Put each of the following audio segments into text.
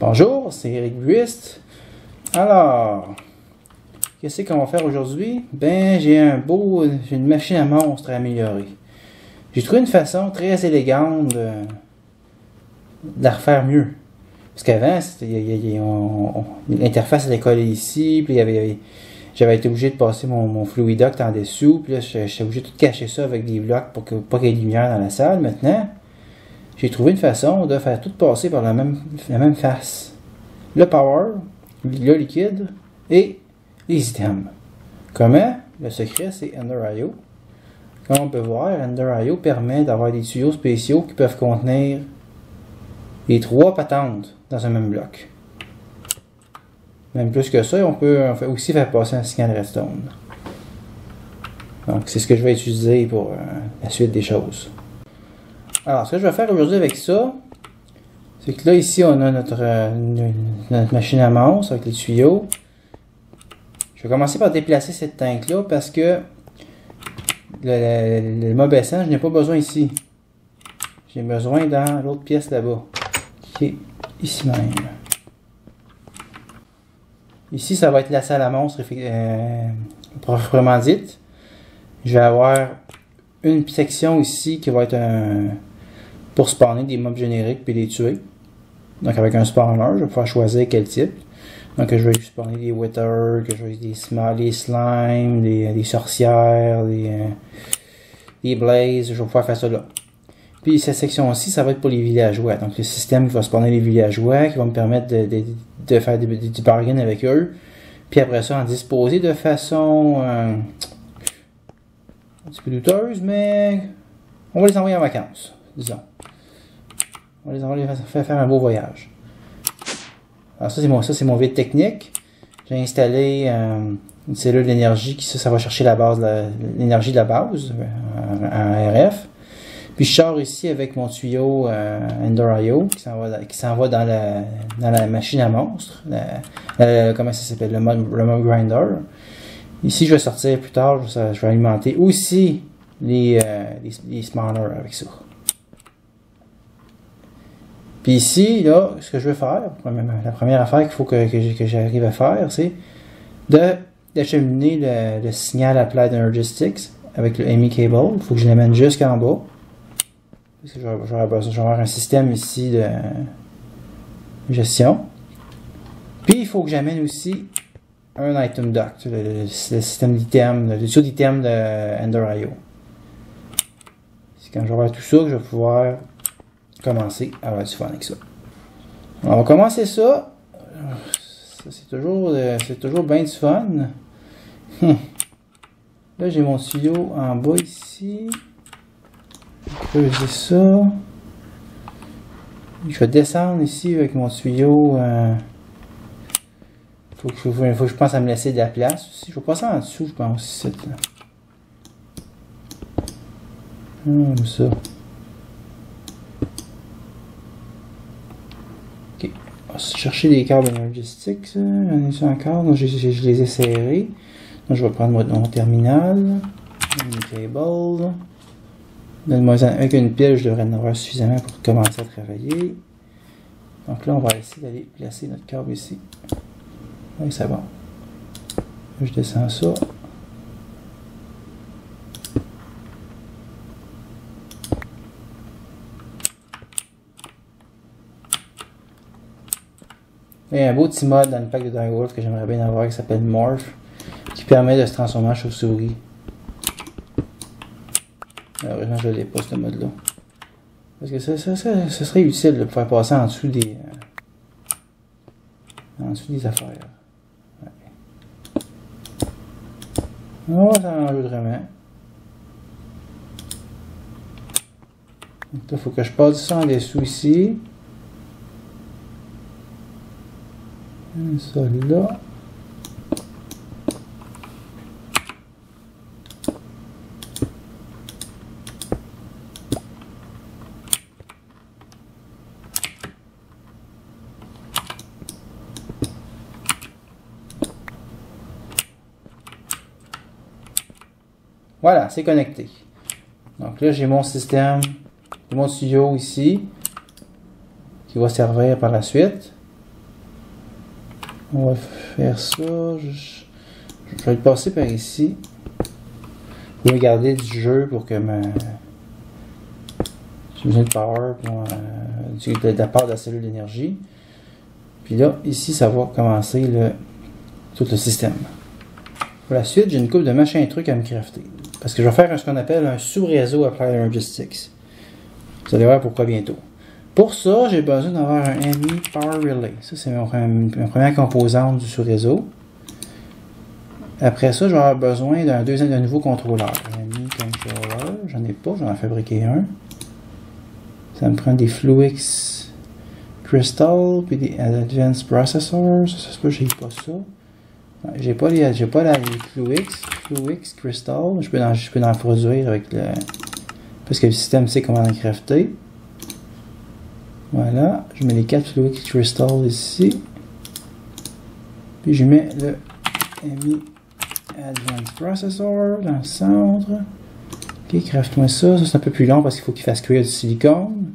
Bonjour, c'est Eric Buist. Alors, qu'est-ce qu'on va faire aujourd'hui? Ben, j'ai une machine à monstre à améliorer. J'ai trouvé une façon très élégante de la refaire mieux. Parce qu'avant, l'interface était collée ici, puis j'avais été obligé de passer mon Fluidoct en dessous, puis là, j'étais obligé de tout cacher ça avec des blocs pour pas qu'il y ait de lumière dans la salle. Maintenant, j'ai trouvé une façon de faire tout passer par la même face. Le power, le liquide et les items. Comment? Le secret, c'est Ender.io. Comme on peut voir, Ender.io permet d'avoir des tuyaux spéciaux qui peuvent contenir les 3 patentes dans un même bloc. Même plus que ça, on peut aussi faire passer un signal redstone. Donc, c'est ce que je vais utiliser pour la suite des choses. Alors, ce que je vais faire aujourd'hui avec ça, c'est que là, ici, on a notre machine à monstre avec les tuyaux. Je vais commencer par déplacer cette tank-là parce que le mob essence, je n'ai pas besoin ici. J'ai besoin dans l'autre pièce là-bas, qui est ici même. Ici, ça va être la salle à monstre, proprement dite. Je vais avoir une section ici qui va être pour spawner des mobs génériques puis les tuer. Donc avec un spawner, je vais pouvoir choisir quel type. Donc je vais spawner des withers, que je vais des slimes, des sorcières, des blazes, je vais pouvoir faire ça là. Puis cette section-ci, ça va être pour les villageois. Donc le système qui va spawner les villageois, qui va me permettre de faire du bargain avec eux. Puis après ça, en disposer de façon un petit peu douteuse, mais on va les envoyer en vacances, disons. On va les faire un beau voyage. Alors ça c'est mon vide technique. J'ai installé une cellule d'énergie qui ça va chercher l'énergie de la base en RF. Puis je sors ici avec mon tuyau Ender.io qui s'en va dans la machine à monstre. Comment ça s'appelle? Le mob grinder. Ici je vais sortir plus tard, je vais alimenter aussi les spawners avec ça. Puis ici, là, ce que je veux faire, la première affaire qu'il faut que j'arrive à faire, c'est d'acheminer le signal Applied Energy Sticks avec le ME cable. Il faut que je l'amène jusqu'en bas. Parce que je vais avoir un système ici de gestion. Puis il faut que j'amène aussi un item duct, le système d'item, le tuyau d'item de Ender.io. C'est quand je vais avoir tout ça que je vais pouvoir commencer à avoir du fun avec ça. Alors, on va commencer ça. C'est toujours bien du fun. Là, j'ai mon tuyau en bas ici. Je vais creuser ça. Je vais descendre ici avec mon tuyau. Faut que je pense à me laisser de la place aussi. Je vais passer en dessous, je pense. Ici, là. Comme ça. Ok. On va chercher les câbles énergétiques. J'en ai ça encore. Donc, je les ai serrés. Donc, je vais prendre mon terminal. Mon cable. Avec une pile, je devrais en avoir suffisamment pour commencer à travailler. Donc là, on va essayer d'aller placer notre câble ici. Oui, c'est bon. Je descends ça. Il y a un beau petit mode dans le pack de Direwolf que j'aimerais bien avoir qui s'appelle Morph, qui permet de se transformer en chauve-souris. Heureusement, je ne l'ai pas, ce mode-là. Parce que ça serait utile de pouvoir passer en dessous des affaires. Ouais. On va s'arranger autrement. Donc là, il faut que je passe ça en dessous ici. Ça là. Voilà, c'est connecté. Donc là, j'ai mon système, mon tuyau ici, qui va servir par la suite. On va faire ça. Je vais le passer par ici. Je vais garder du jeu pour que ma... J'ai besoin de power pour de la part de la cellule d'énergie. Puis là, ici, ça va commencer tout le système. Pour la suite, j'ai une couple de machins trucs à me crafter. Parce que je vais faire ce qu'on appelle un sous-réseau Applied Logistics. Vous allez voir pourquoi bientôt. Pour ça, j'ai besoin d'avoir un ME Power Relay. Ça, c'est ma première composante du sous-réseau. Après ça, je vais avoir besoin d'un nouveau contrôleur. ME Controller, j'en ai pas, j'en ai fabriqué un. Ça me prend des Fluix Crystal, puis des Advanced Processors. Ça se peut que j'ai pas ça. J'ai pas la Fluix Crystal. Je peux en produire avec le... Parce que le système sait comment en crafter. Voilà. Je mets les 4 Fluix Crystal ici. Puis je mets le ME Advanced Processor dans le centre. Ok, craft-moi ça. Ça c'est un peu plus long parce qu'il faut qu'il fasse cuire du silicone.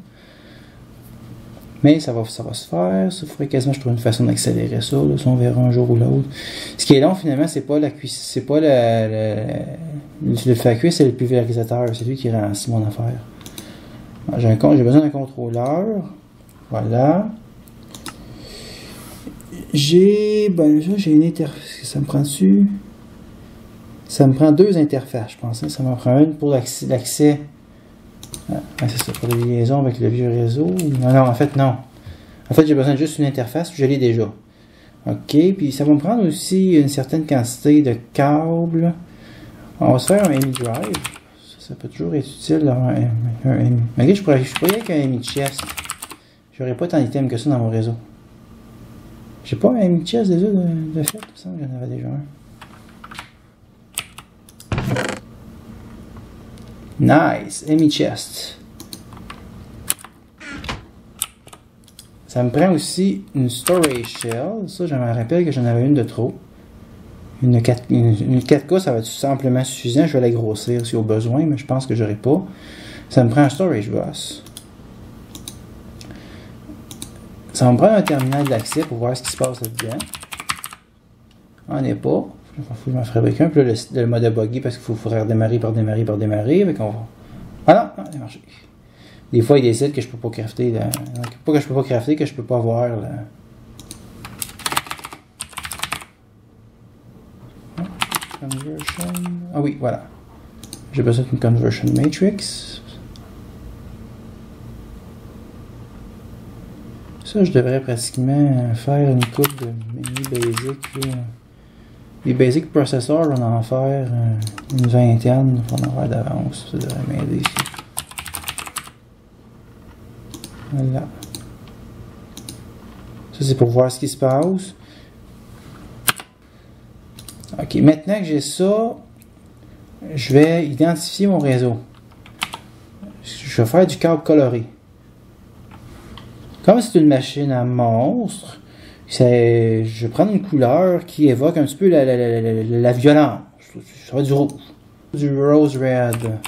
Mais ça va se faire. Il faudrait quasiment que je trouve une façon d'accélérer ça. Là, si on verra un jour ou l'autre. Ce qui est long finalement, c'est pas la cuisson. C'est pas le fait cuire, c'est le pulvérisateur. C'est lui qui ralentit mon affaire. J'ai besoin d'un contrôleur. Voilà. J'ai une interface. Ça me prend dessus. Ça me prend 2 interfaces, je pense. Ça m'en prend une pour l'accès. C'est ça, pour les liaisons avec le vieux réseau. Non, en fait, non. En fait, j'ai besoin de juste une interface, je l'ai déjà. Ok, puis ça va me prendre aussi une certaine quantité de câbles. On va se faire un ME Drive. Ça peut toujours être utile d'avoir un ME. Ok, je pourrais y aller avec un ME Chest. J'aurais pas tant d'items que ça dans mon réseau. J'ai pas un ME Chest déjà de fait, il me semble que j'en avais déjà un. Nice, ME Chest. Ça me prend aussi une Storage Shell. Ça, je me rappelle que j'en avais une de trop. Une 4K, ça va être simplement suffisant. Je vais la grossir si au besoin, mais je pense que j'aurai pas. Ça me prend un Storage Bus. Ça va me prendre un terminal d'accès pour voir ce qui se passe là-dedans. On n'est pas. Il faut que je m'en fabrique un. Puis là, le mode buggy parce qu'il faut redémarrer par démarrer. Avec on va... Ah non, ça a marché. Des fois, il décide que je peux pas crafter. Pas que je peux pas crafter, que je peux pas voir. Conversion. Ah oui, voilà. J'ai besoin d'une Conversion Matrix. Ça, je devrais pratiquement faire une coupe de mini basic. Les basic processors, on en faire une vingtaine. On va en avoir d'avance. Ça devrait m'aider ici. Voilà. Ça, c'est pour voir ce qui se passe. Ok, maintenant que j'ai ça, je vais identifier mon réseau. Je vais faire du câble coloré. Comme c'est une machine à monstre, je vais prendre une couleur qui évoque un petit peu la violence. Ça va être du rouge. Du rose red.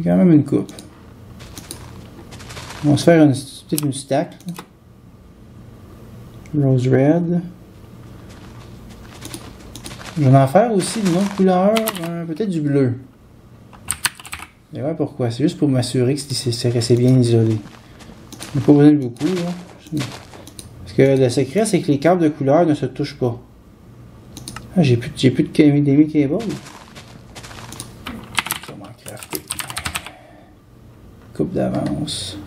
Quand même une coupe. On va se faire peut-être une stack. Là. Rose red. Je vais en faire aussi d'une autre couleur, peut-être du bleu. Et ouais, pourquoi? C'est juste pour m'assurer que c'est bien isolé. Il n'y a pas besoin de beaucoup, là. Parce que le secret, c'est que les câbles de couleur ne se touchent pas. Ah, j'ai plus de demi cable. Ça va m'en crafter. Coupe d'avance.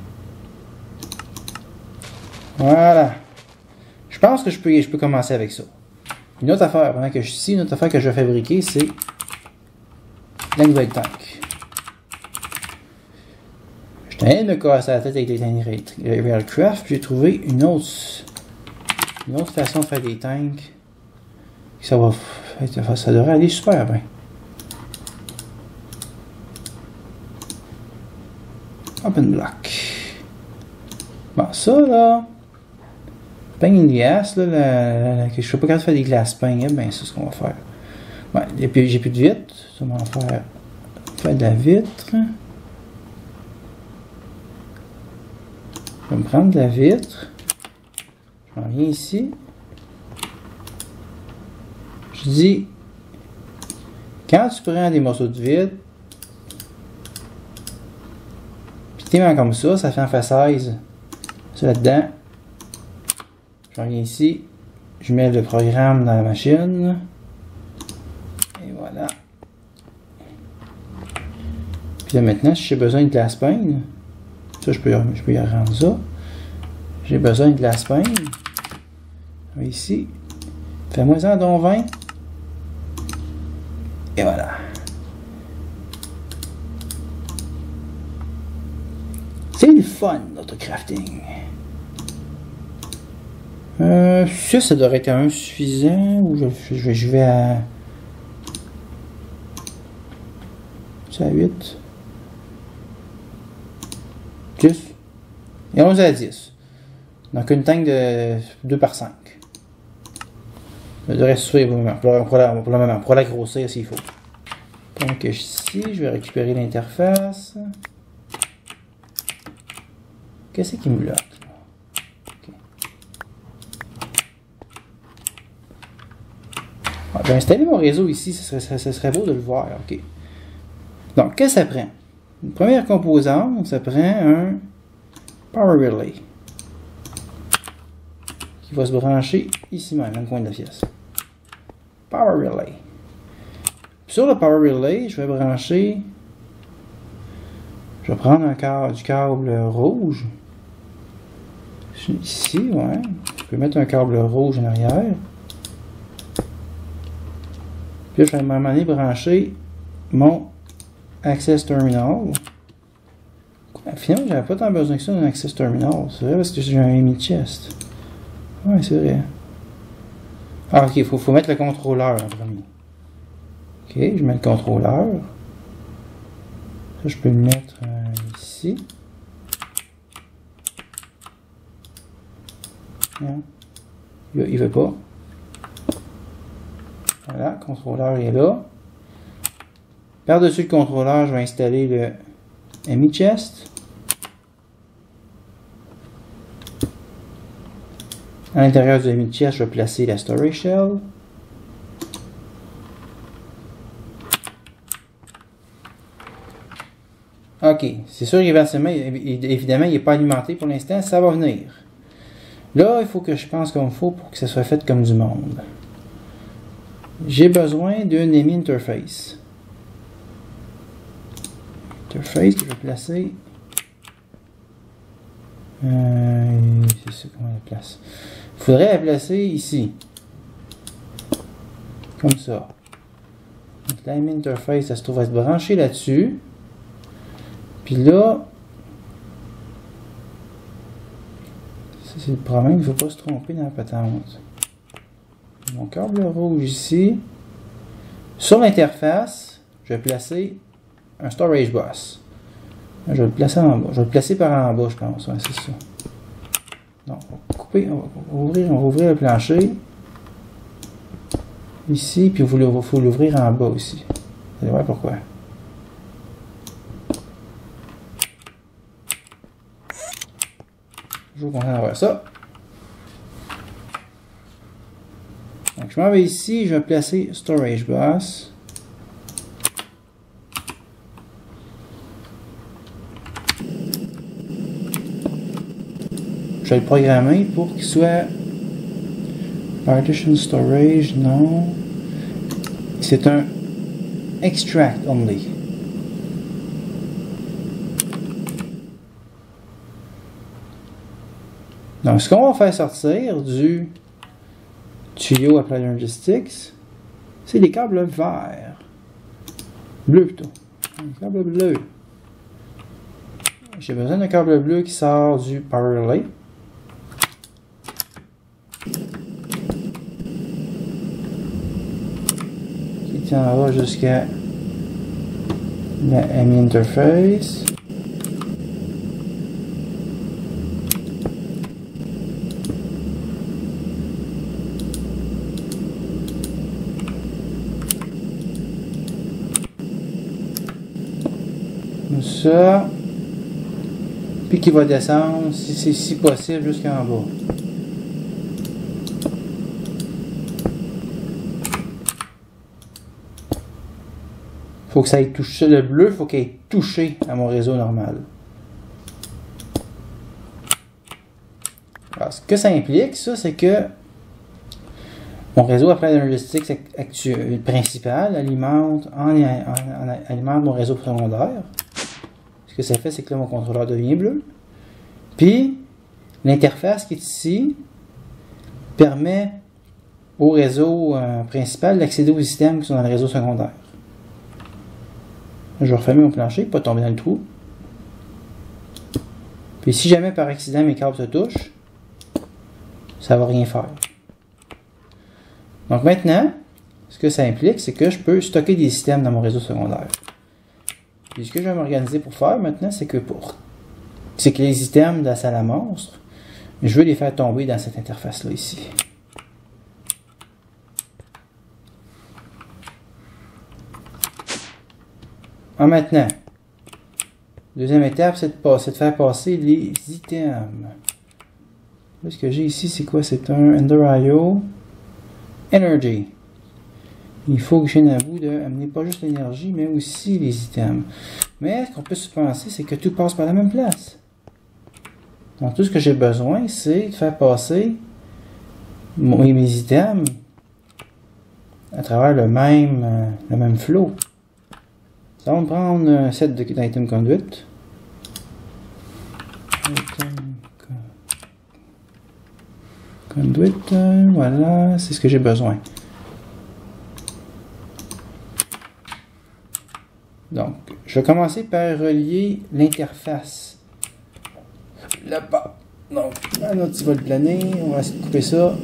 Voilà. Je pense que je peux commencer avec ça. Une autre affaire, pendant que je suis ici, une autre affaire que je vais fabriquer, c'est la nouvelle tank. Je tenais de me casser la tête avec les Tiny Railcraft, puis j'ai trouvé une autre façon de faire des tanks. Ça devrait aller super bien. Open block. Bon, ça là. Pain in the ass, là, que je ne suis pas capable de faire des glaces pain, ben c'est ce qu'on va faire. Ouais, j'ai plus de vitre, ça va faire de la vitre. Je vais me prendre de la vitre. Je m'en viens ici. Je dis, quand tu prends des morceaux de vide, puis tu les mets comme ça fait un fait 16. Ça là-dedans. Je reviens ici. Je mets le programme dans la machine. Et voilà. Puis là maintenant, si j'ai besoin de glace pane, ça je peux y rendre ça. J'ai besoin de glace pane. Ici. Fais-moi ça dans 20. Et voilà. C'est le fun, notre crafting. Ça devrait être quand même suffisant. Ou je vais à... C'est à 8. 10. Et 11 à 10. Donc une tank de 2 par 5. Ça devrait suffire pour le moment. Pour la grossir s'il faut. Donc ici, je vais récupérer l'interface. Qu'est-ce qui me bloque? Okay. Je vais installer mon réseau ici, ce serait beau de le voir. Okay. Donc, qu'est-ce que ça prend? Une première composante, ça prend un Power Relay qui va se brancher ici même, dans le coin de la pièce. Power Relay. Sur le Power Relay, je vais brancher. Je vais prendre du câble rouge. Ici, ouais. Je peux mettre un câble rouge en arrière. Puis je vais à un moment donné brancher mon Access Terminal. Finalement, j'avais pas tant besoin que ça d'un Access Terminal. C'est vrai parce que j'ai un Emi Chest. Ouais, c'est vrai. Ah, ok, faut mettre le contrôleur en premier. Ok, je mets le contrôleur. Ça, je peux le mettre ici. Non. Il veut pas. Voilà, le contrôleur est là. Par-dessus le contrôleur, je vais installer le Emi Chest. À l'intérieur du Emi Chest, je vais placer la Storage Shell. Ok, c'est sûr qu'éventuellement, évidemment, il n'est pas alimenté pour l'instant, ça va venir. Là, il faut que je pense comme il faut pour que ça soit fait comme du monde. J'ai besoin d'une Emi Interface. Interface que je vais placer. C'est ça, comment la place? Il faudrait la placer ici. Comme ça. Donc la Emi Interface, ça se trouve à être branché là-dessus. Puis là, c'est le problème, il ne faut pas se tromper dans la patente. Mon câble rouge ici. Sur l'interface, je vais placer un storage bus. Je vais le placer en bas. Je vais le placer par en bas, je pense. Ouais, c'est ça. Donc, on va couper, on va ouvrir le plancher. Ici, puis il faut l'ouvrir en bas aussi. Vous allez voir pourquoi. Toujours content d'avoir ça. Donc, je m'en vais ici, je vais placer Storage Bus. Je vais le programmer pour qu'il soit Partition Storage, non. C'est un Extract Only. Donc, ce qu'on va faire sortir du tuyau Applied Logistics, c'est des câbles verts. Bleu plutôt. Un câble bleu. J'ai besoin d'un câble bleu qui sort du Power Relay. Qui tiendra jusqu'à la Emi Interface. Ça, puis qui va descendre si possible jusqu'en bas. faut que ça ait touché, le bleu, faut qu'il ait touché à mon réseau normal. Alors, ce que ça implique, ça, c'est que mon réseau Applied Logistics actuel, principal alimente mon réseau secondaire. Ce que ça fait, c'est que là, mon contrôleur devient bleu. Puis, l'interface qui est ici permet au réseau principal d'accéder aux systèmes qui sont dans le réseau secondaire. Je vais refermer mon plancher pour ne pas tomber dans le trou. Puis si jamais par accident mes câbles se touchent, ça ne va rien faire. Donc maintenant, ce que ça implique, c'est que je peux stocker des systèmes dans mon réseau secondaire. Puis ce que je vais m'organiser pour faire maintenant, c'est que les systèmes de la salle à monstres, je veux les faire tomber dans cette interface-là ici. Maintenant, deuxième étape, c'est de faire passer les items. Là, ce que j'ai ici, c'est quoi? C'est un Ender.io Energy. Il faut que j'ai un bout de amener pas juste l'énergie, mais aussi les items. Mais ce qu'on peut se penser, c'est que tout passe par la même place. Donc tout ce que j'ai besoin, c'est de faire passer mes items à travers le même flow. Ça va me prendre un set d'item conduit. Conduit, voilà, c'est ce que j'ai besoin. Donc, je vais commencer par relier l'interface là-bas. Donc, un autre petit vol plané, on va essayer de couper ça.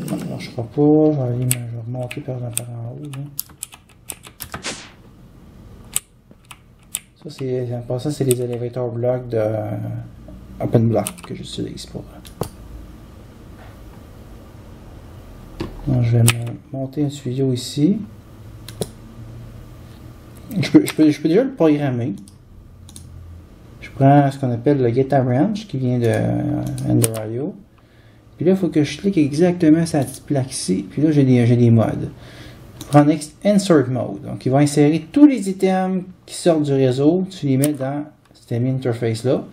Ça ne marchera pas, je vais remonter par en haut. Là. Ça, c'est les elevator blocks de OpenBlock que j'utilise pour. Donc, je vais monter un tuyau ici. Je peux déjà le programmer. Je prends ce qu'on appelle le Get Branch qui vient de Ender.io. Puis là, il faut que je clique exactement sur cette plaque-ci. Puis là, j'ai des modes. Je prends Insert Mode. Donc, il va insérer tous les items qui sortent du réseau. Tu les mets dans cette interface-là.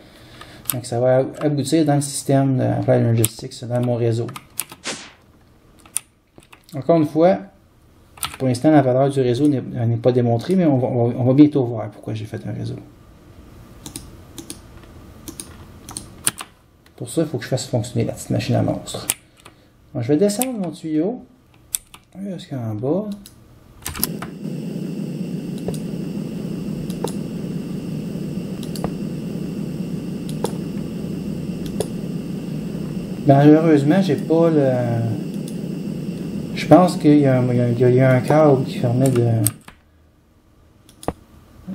Donc, ça va aboutir dans le système d'Applied Logistics, dans mon réseau. Encore une fois, pour l'instant, la valeur du réseau n'est pas démontrée, mais on va bientôt voir pourquoi j'ai fait un réseau. Pour ça, il faut que je fasse fonctionner la petite machine à monstre. Donc, je vais descendre mon tuyau jusqu'en bas. Malheureusement, j'ai pas le... Je pense qu'il y a un câble qui permet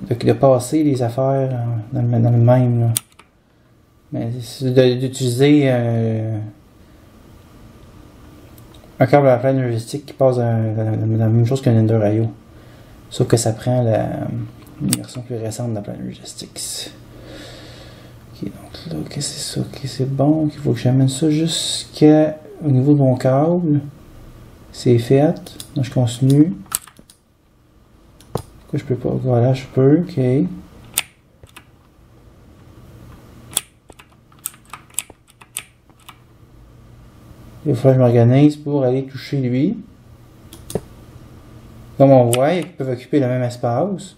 de passer les affaires dans le même. Là. Mais d'utiliser un câble à Applied Logistics qui passe dans la même chose qu'un Ender.io. Sauf que ça prend une version plus récente d'Applied Logistics. Ok, donc là, qu'est-ce que c'est ça? Ok, c'est bon. Il faut que j'amène ça jusqu'au niveau de mon câble. C'est fait. Donc je continue. Pourquoi je peux pas? Voilà, je peux. Ok. Il faut que je m'organise pour aller toucher lui. Comme on voit, ils peuvent occuper le même espace.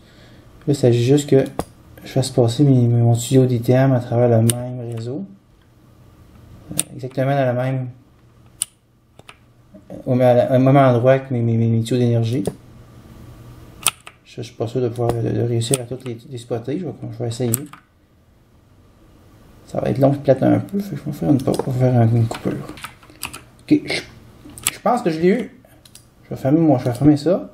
Là, il s'agit juste que je fasse passer mon tuyau d'item à travers le même réseau. Exactement dans la même... au même endroit que mes tuyaux d'énergie. Je ne suis pas sûr de pouvoir de réussir à toutes les spotter. Je vais essayer. Ça va être long et plate un peu. Je vais faire une pause pour faire une coupure. Ok, je pense que je l'ai eu. Je vais fermer ça.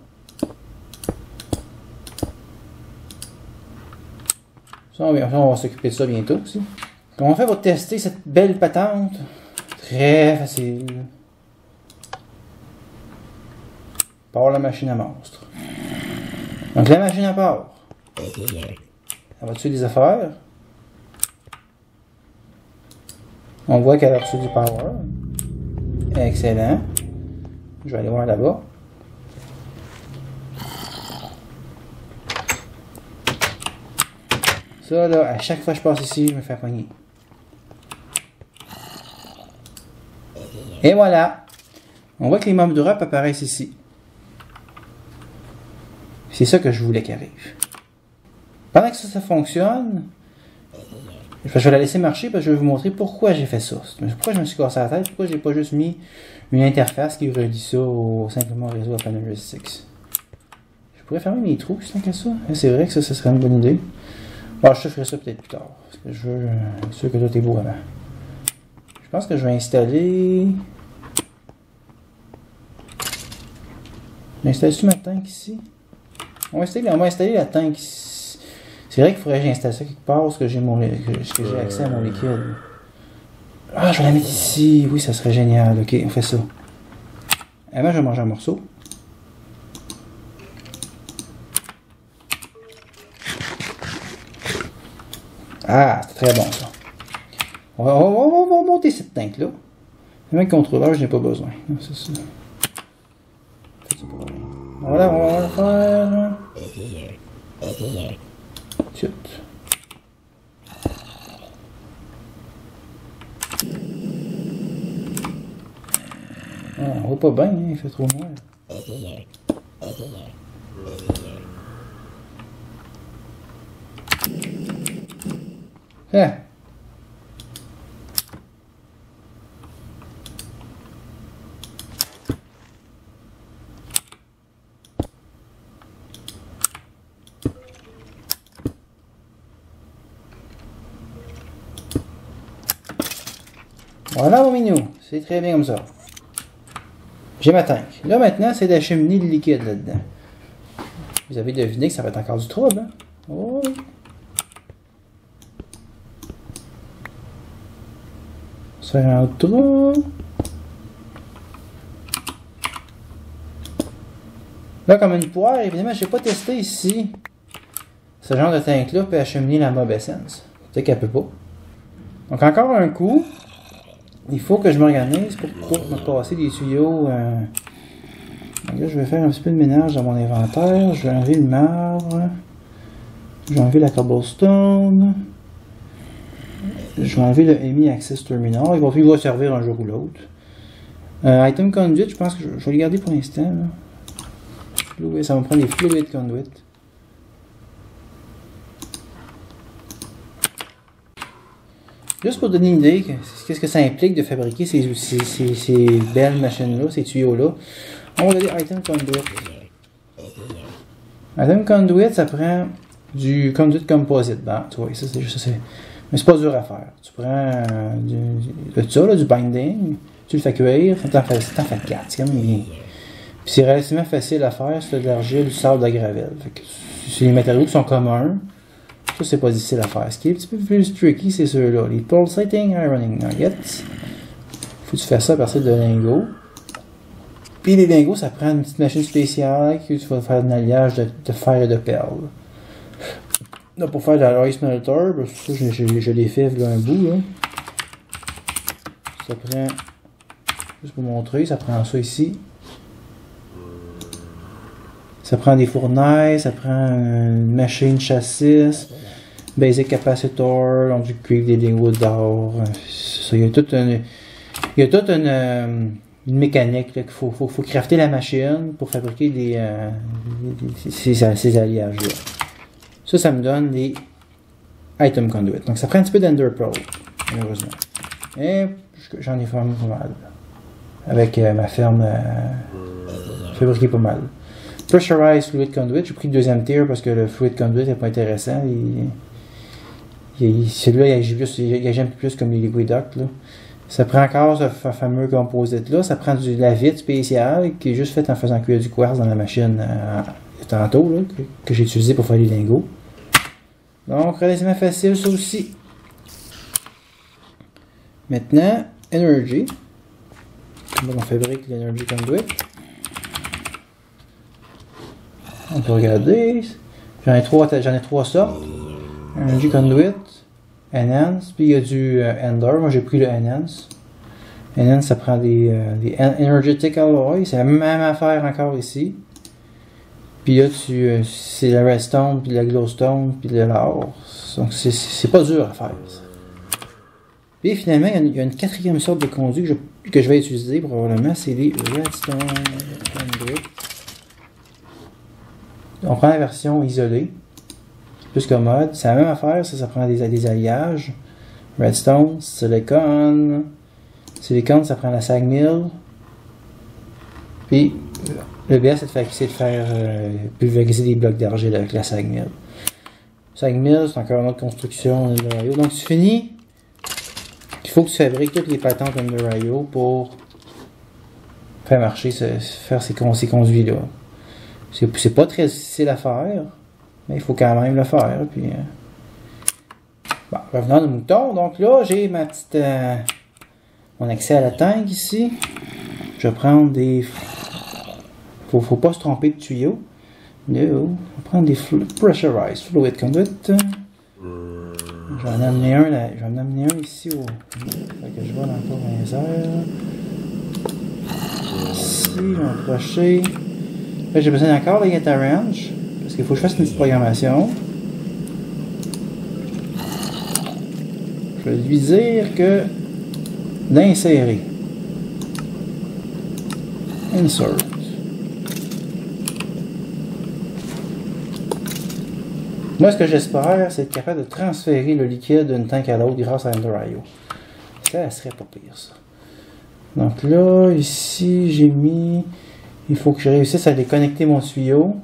Ça, on va s'occuper de ça bientôt aussi. Comment on fait pour tester cette belle patente? Très facile. Part la machine à monstre. Donc la machine à part. Elle va tuer des affaires. On voit qu'elle a reçu du power. Excellent. Je vais aller voir là-bas. Ça là, à chaque fois que je passe ici, je me fais pogner. Et voilà. On voit que les mob drop apparaissent ici. C'est ça que je voulais qu'il arrive. Pendant que ça fonctionne, je vais la laisser marcher parce que je vais vous montrer pourquoi j'ai fait ça. Pourquoi je me suis cassé la tête, pourquoi j'ai pas juste mis une interface qui relie ça simplement au réseau Panel 6. Je pourrais fermer mes trous, tant que ça. C'est vrai que ça serait une bonne idée. Bon, je te ferai ça peut-être plus tard. Parce que je veux être sûr que tout est beau avant. Je pense que je vais installer. J'installe-tu ma tank ici? On va installer la tank ici. C'est vrai qu'il faudrait que j'installe ça quelque part parce que j'ai accès à mon liquide. Ah, je vais la mettre ici. Oui, ça serait génial. Ok, on fait ça. Avant, je vais manger un morceau. Ah, c'est très bon ça. On va monter cette tank là. Même un contrôleur, je n'ai pas besoin. C'est ça. Voilà, on va le faire. Chut. Ah, on voit pas bien, hein, il fait trop noir. Ah. Voilà mon minou, c'est très bien comme ça. J'ai ma tank. Là maintenant, c'est d'acheminer le liquide là-dedans. Vous avez deviné que ça va être encore du trouble, hein? Oh. Ça rentre trop. Là, comme une poire, évidemment, je n'ai pas testé ici. Ce genre de tank-là peut acheminer la Mob Essence. Peut-être qu'elle peut pas. Donc encore un coup. Il faut que je m'organise pour me passer des tuyaux. Donc là, je vais faire un petit peu de ménage dans mon inventaire. Je vais enlever le marbre. Je vais enlever la cobblestone. Je vais enlever le EMI Access Terminal. Il va servir un jour ou l'autre. Item Conduit, je pense que je vais le garder pour l'instant. Ça va me prendre des Fluid Conduit. Juste pour donner une idée, qu'est-ce que ça implique de fabriquer ces belles machines-là, ces tuyaux-là. On va regarder Item Conduit. Item Conduit, ça prend du Conduit Composite. Bon, tu vois, ça c'est juste ça. Mais c'est pas dur à faire. Tu prends du binding, tu le fais cuire, t'en fais 4. C'est quand même bien. Puis c'est relativement facile à faire, c'est de l'argile, du sable, de la gravelle. C'est les matériaux qui sont communs. Ça, c'est pas difficile à faire. Ce qui est un petit peu plus tricky, c'est ceux-là. Les Pulsating Ironing Nuggets. Faut que tu fasses ça à partir de lingots. Puis les lingots, ça prend une petite machine spéciale que tu vas faire un alliage de fer et de perles. Là, pour faire de la Ice Melter, ça, je l'ai fait là, un bout. Là. Ça prend, juste pour montrer, ça prend ça ici. Ça prend des fournailles, ça prend une machine chassis, basic capacitor, donc du cuivre, des lingots d'or. Il y a toute une mécanique qu'il faut crafter la machine pour fabriquer ces alliages-là. Ça me donne des Item Conduit. Donc ça prend un petit peu d'Ender Pearl, malheureusement. Et j'en ai formé pas mal. Avec ma ferme fabriquée pas mal. Pressurized Fluid Conduit, j'ai pris le deuxième tier parce que le Fluid Conduit n'est pas intéressant. Celui-là, il agit un peu plus comme les Liquid Duct. Là. Ça prend encore ce fameux composite-là. Ça prend de la vitre spéciale qui est juste faite en faisant cuire du quartz dans la machine tantôt, là, que j'ai utilisé pour faire les lingots. Donc, relativement facile, ça aussi. Maintenant, Energy. Comment on fabrique l'Energy Conduit. On peut regarder. J'en ai trois sortes. Energy Conduit. Enhance. Puis il y a du Ender. Moi j'ai pris le Enhance. Enhance, ça prend des Energetic Alloys. C'est la même affaire encore ici. Puis là, c'est la Redstone, puis la Glowstone, puis de l'or. Donc c'est pas dur à faire. Ça. Puis finalement, il y a une quatrième sorte de conduit que je vais utiliser probablement. C'est les Redstone Conduit. On prend la version isolée. C'est plus commode. C'est la même affaire. Ça prend des alliages. Redstone, Silicon. Silicon, ça prend la sag mill. Puis le BS, c'est de faire pulvériser des blocs d'argile avec la sag mill. Sag mill, c'est encore une autre construction Ender.io. Donc tu finis. Il faut que tu fabriques toutes les patentes Ender.io pour faire marcher, faire ces conduits-là. C'est pas très difficile à faire, mais il faut quand même le faire. Puis, bon, revenons à nos moutons. Donc là, j'ai ma petite mon accès à la tank ici. Je vais prendre des... Faut pas se tromper de tuyau. No. Je vais prendre des pressurized fluid conduit. Je vais en amener un là. Je vais en amener un ici au... Fait que je vais encore dans les airs. Ici, je vais approcher. Là, j'ai besoin encore de Get Range. Parce qu'il faut que je fasse une petite programmation. Je vais lui dire que d'insérer. Insert. Moi, ce que j'espère, c'est être capable de transférer le liquide d'une tank à l'autre grâce à Ender.io. Ça serait pas pire, ça. Donc là, ici, j'ai mis... Il faut que je réussisse à déconnecter mon tuyau.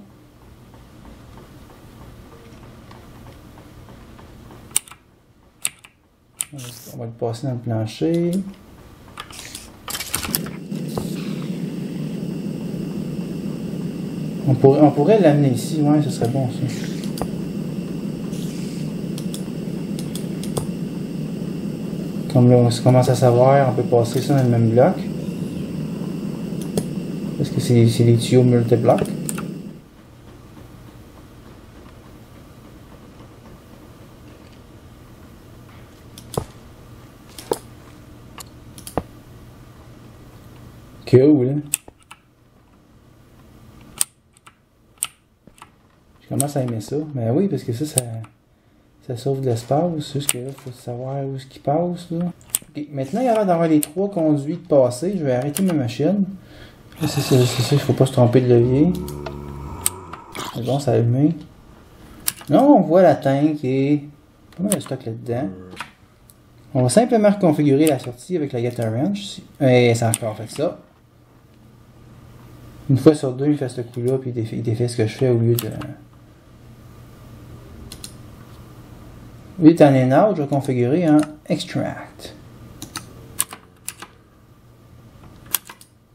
On va le passer dans le plancher. On pourrait l'amener ici, ouais, ce serait bon ça. Comme là, on commence à savoir, on peut passer ça dans le même bloc. Parce que c'est des tuyaux multi-blocs. Cool. Je commence à aimer ça. Mais oui, parce que ça sauve de l'espace. Juste que là, il faut savoir où ce qui passe. Là. Okay. Maintenant, il y a d'avoir les 3 conduits de passer. Je vais arrêter ma machine. C'est ça, il ne faut pas se tromper de levier. C'est bon, ça a allumé. Là, on voit la tank et pas mal de stock là-dedans. On va simplement reconfigurer la sortie avec la Get Range. Et ça a encore fait ça. Une fois sur deux, il fait ce coup-là, puis il défait ce que je fais au lieu de... Au lieu d'en in out, je vais configurer en extract.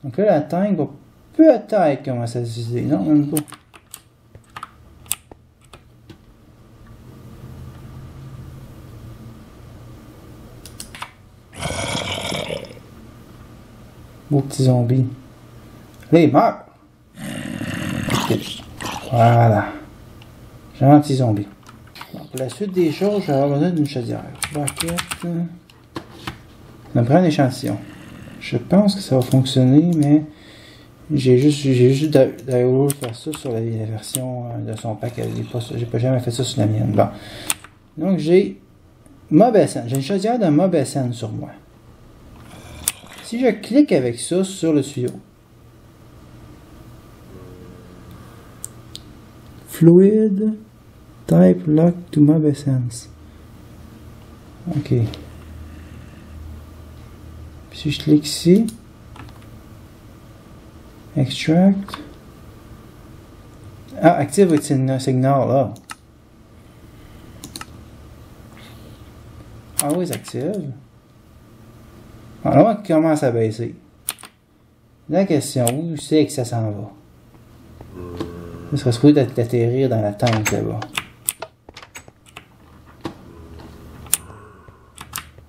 Donc là, la tank va peut-être commencer à s'utiliser. Non, même pas. Beau petit zombie. Là, il meurt. Voilà. J'ai un petit zombie. Bon, pour la suite des choses, je vais avoir besoin d'une chaudière. Bucket. On prend un échantillon. Je pense que ça va fonctionner, mais j'ai juste d'ailleurs faire ça sur la version de son pack. J'ai pas jamais fait ça sur la mienne. Bon. Donc j'ai MobSN. J'ai une chaudière de MobSN sur moi. Si je clique avec ça sur le tuyau, Fluid Type Lock to MobSense. Ok. Puis si je clique ici, Extract. Ah, active votre signal là. Ah oui, c'est active. Alors, on commence à baisser. La question, où c'est que ça s'en va? Ça serait supposé d'atterrir dans la tank là-bas.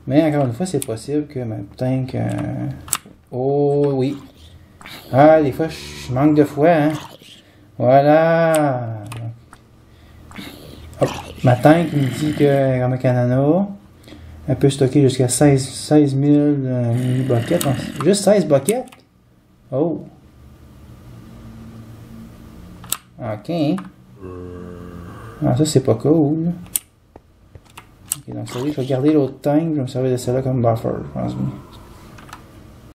Mais encore une fois, c'est possible que ma tank... Oh oui. Ah, des fois, je manque de foi, hein. Voilà. Hop, ma tank me dit que comme un canana. Elle peut stocker jusqu'à 16 000 buckets. Juste 16 buckets? Oh! Ok. Ah, ça c'est pas cool. Ok, donc ça, je vais garder l'autre tank, je vais me servir de celle-là comme buffer, je pense.